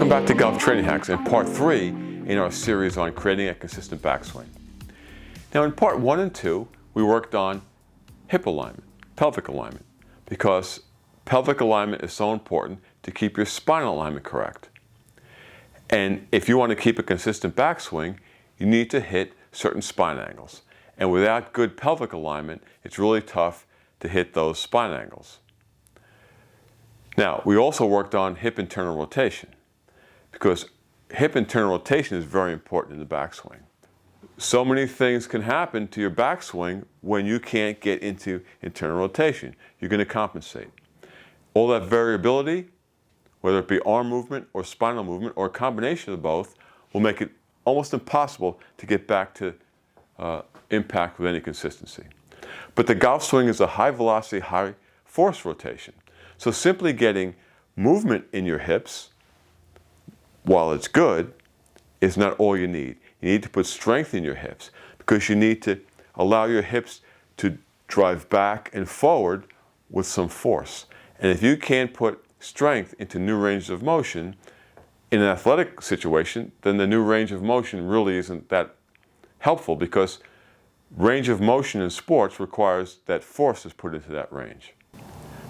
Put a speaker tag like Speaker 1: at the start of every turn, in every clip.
Speaker 1: Welcome back to Golf Training Hacks and part 3 in our series on creating a consistent backswing. Now in part 1 and 2, we worked on hip alignment, pelvic alignment, because pelvic alignment is so important to keep your spinal alignment correct. And if you want to keep a consistent backswing, you need to hit certain spine angles. And without good pelvic alignment, it's really tough to hit those spine angles. Now, we also worked on hip internal rotation, because hip internal rotation is very important in the backswing. So many things can happen to your backswing when you can't get into internal rotation. You're going to compensate. All that variability, whether it be arm movement or spinal movement or a combination of both, will make it almost impossible to get back to impact with any consistency. But the golf swing is a high velocity, high force rotation. So simply getting movement in your hips, while it's good, is not all you need. You need to put strength in your hips because you need to allow your hips to drive back and forward with some force. And if you can't put strength into new ranges of motion in an athletic situation, then the new range of motion really isn't that helpful, because range of motion in sports requires that force is put into that range.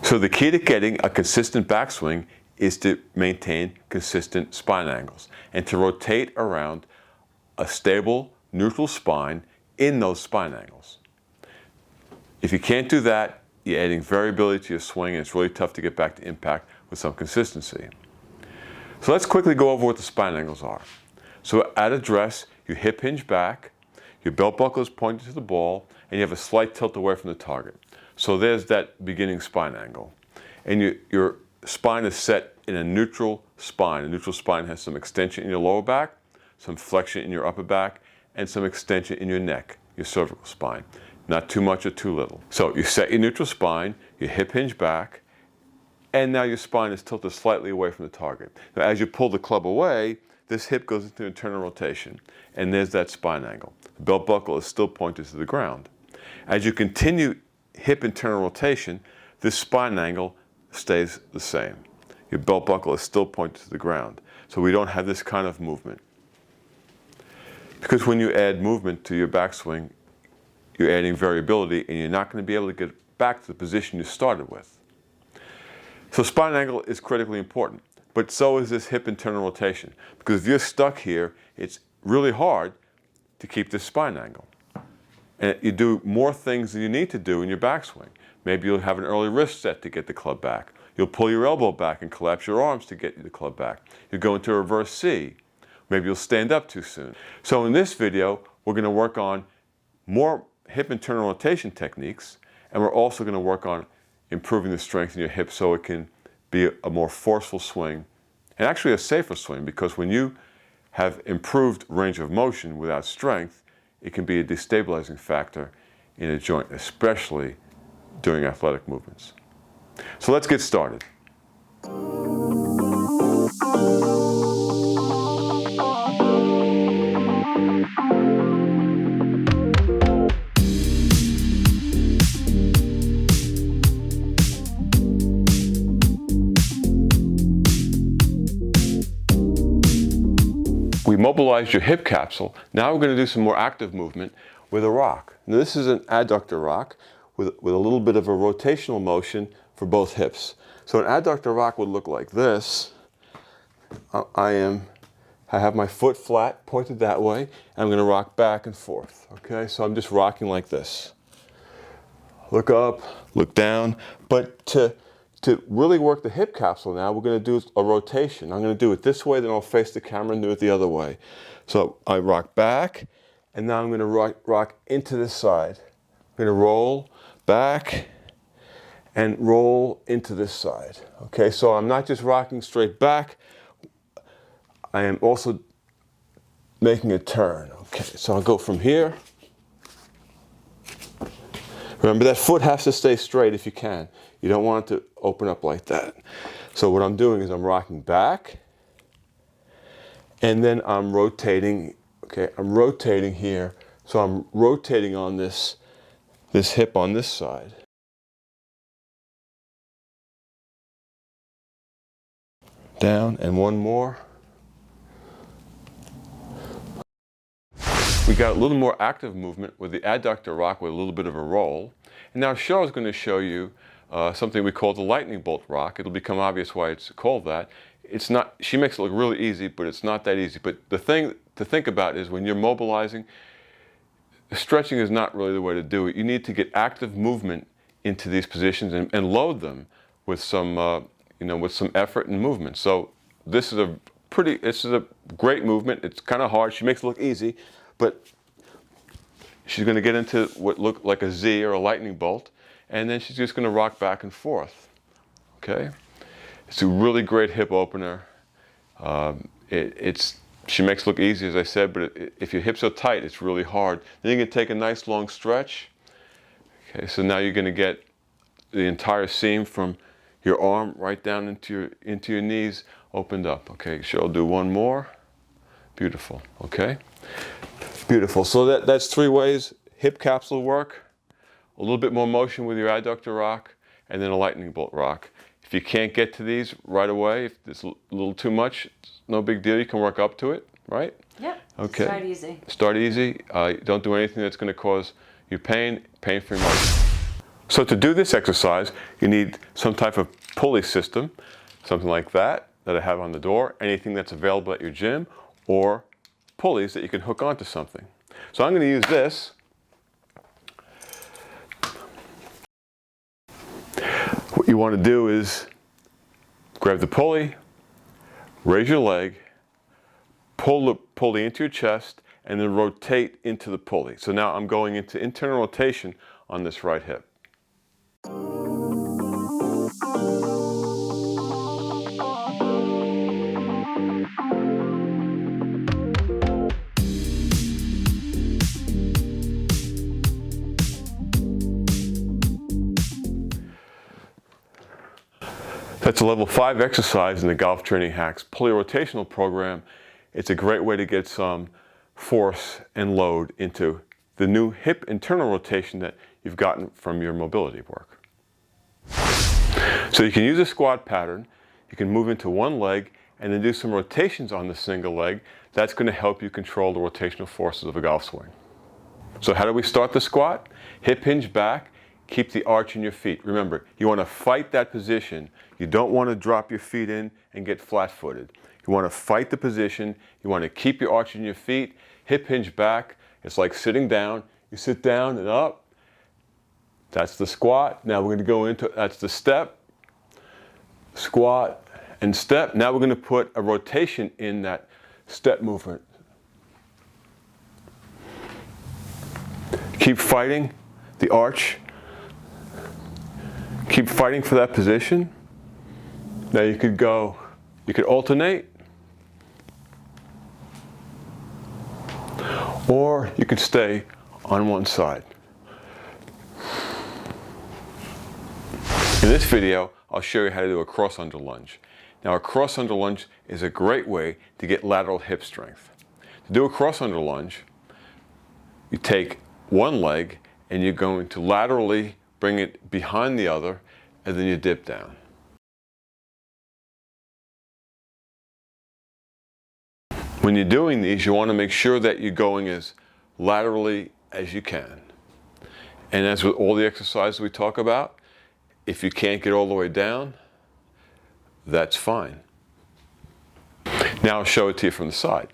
Speaker 1: So the key to getting a consistent backswing is to maintain consistent spine angles and to rotate around a stable, neutral spine in those spine angles. If you can't do that, you're adding variability to your swing, and it's really tough to get back to impact with some consistency. So let's quickly go over what the spine angles are. So at address, you hip hinge back, your belt buckle is pointed to the ball, and you have a slight tilt away from the target. So there's that beginning spine angle. And your spine is set in a neutral spine. A neutral spine has some extension in your lower back, some flexion in your upper back, and some extension in your neck, your cervical spine. Not too much or too little. So you set your neutral spine, you hip hinge back, and now your spine is tilted slightly away from the target. Now as you pull the club away, this hip goes into internal rotation, and there's that spine angle. The belt buckle is still pointed to the ground. As you continue hip internal rotation, this spine angle stays the same. Your belt buckle is still pointed to the ground. So we don't have this kind of movement. Because when you add movement to your backswing, you're adding variability, and you're not going to be able to get back to the position you started with. So spine angle is critically important, but so is this hip internal rotation. Because if you're stuck here, it's really hard to keep this spine angle. And you do more things than you need to do in your backswing. Maybe you'll have an early wrist set to get the club back. You'll pull your elbow back and collapse your arms to get the club back. You'll go into a reverse C. Maybe you'll stand up too soon. So in this video, we're going to work on more hip internal rotation techniques, and we're also going to work on improving the strength in your hips so it can be a more forceful swing, and actually a safer swing, because when you have improved range of motion without strength, it can be a destabilizing factor in a joint, especially during athletic movements. So let's get started. We mobilized your hip capsule. Now we're going to do some more active movement with a rock. Now this is an adductor rock with a little bit of a rotational motion for both hips. So an adductor rock would look like this. I have my foot flat, pointed that way, and I'm going to rock back and forth. Okay, so I'm just rocking like this. Look up, look down. But to really work the hip capsule now, we're going to do a rotation. I'm going to do it this way, then I'll face the camera and do it the other way. So I rock back, and now I'm going to rock into this side. I'm going to roll back and roll into this side. Okay, so I'm not just rocking straight back, I am also making a turn. Okay, so I'll go from here. Remember, that foot has to stay straight if you can. You don't want it to open up like that. So what I'm doing is I'm rocking back, and then I'm rotating. Okay, I'm rotating here. So I'm rotating on this hip on this side. Down, and one more. We got a little more active movement with the Adductor Rock with a little bit of a roll. And now Cheryl's going to show you something we call the lightning bolt rock. It'll become obvious why it's called that. It's not, she makes it look really easy, but it's not that easy. But the thing to think about is when you're mobilizing, stretching is not really the way to do it. You need to get active movement into these positions and load them with some, with some effort and movement. So this is a great movement. It's kind of hard. She makes it look easy, but she's going to get into what look like a Z or a lightning bolt, and then she's just going to rock back and forth. Okay, it's a really great hip opener. She makes it look easy, as I said, but if your hips are tight, it's really hard. Then you can take a nice long stretch. Okay, so now you're going to get the entire seam from your arm right down into your knees opened up. Okay, Cheryl, do one more. Beautiful. Okay, beautiful. So that's 3 ways: hip capsule work, a little bit more motion with your adductor rock, and then a lightning bolt rock. If you can't get to these right away, if it's a little too much, it's no big deal. You can work up to it, right?
Speaker 2: Yep.
Speaker 1: Okay.
Speaker 2: Start easy.
Speaker 1: Start easy. Don't do anything that's going to cause you pain. Pain-free motion. So to do this exercise, you need some type of pulley system, something like that I have on the door, anything that's available at your gym, or pulleys that you can hook onto something. So I'm going to use this. What you want to do is grab the pulley, raise your leg, pull the pulley into your chest, and then rotate into the pulley. So now I'm going into internal rotation on this right hip. That's a level 5 exercise in the Golf Training Hacks Pulley Rotational program. It's a great way to get some force and load into the new hip internal rotation that you've gotten from your mobility work. So you can use a squat pattern. You can move into one leg and then do some rotations on the single leg. That's going to help you control the rotational forces of a golf swing. So how do we start the squat? Hip hinge back. Keep the arch in your feet. Remember, you want to fight that position. You don't want to drop your feet in and get flat-footed. You want to fight the position. You want to keep your arch in your feet. Hip hinge back. It's like sitting down. You sit down and up. That's the squat. Now we're going to go into, that's the step, squat, and step. Now we're going to put a rotation in that step movement. Keep fighting the arch. Keep fighting for that position. Now you could alternate, or you could stay on one side. In this video, I'll show you how to do a cross-under lunge. Now a cross-under lunge is a great way to get lateral hip strength. To do a cross-under lunge, you take one leg and you're going to laterally bring it behind the other, and then you dip down. When you're doing these, you want to make sure that you're going as laterally as you can. And as with all the exercises we talk about, if you can't get all the way down, that's fine. Now I'll show it to you from the side.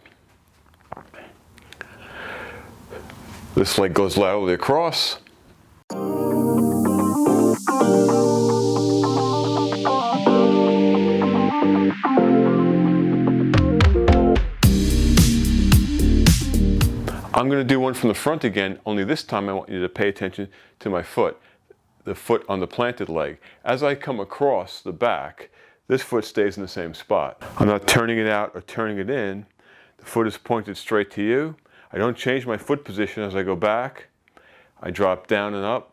Speaker 1: This leg goes laterally across. I'm going to do one from the front again, only this time I want you to pay attention to my foot, the foot on the planted leg. As I come across the back, this foot stays in the same spot. I'm not turning it out or turning it in. The foot is pointed straight to you. I don't change my foot position as I go back. I drop down and up.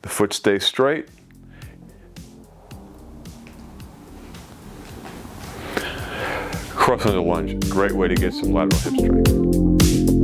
Speaker 1: The foot stays straight. Cross under lunge, great way to get some lateral hip strength.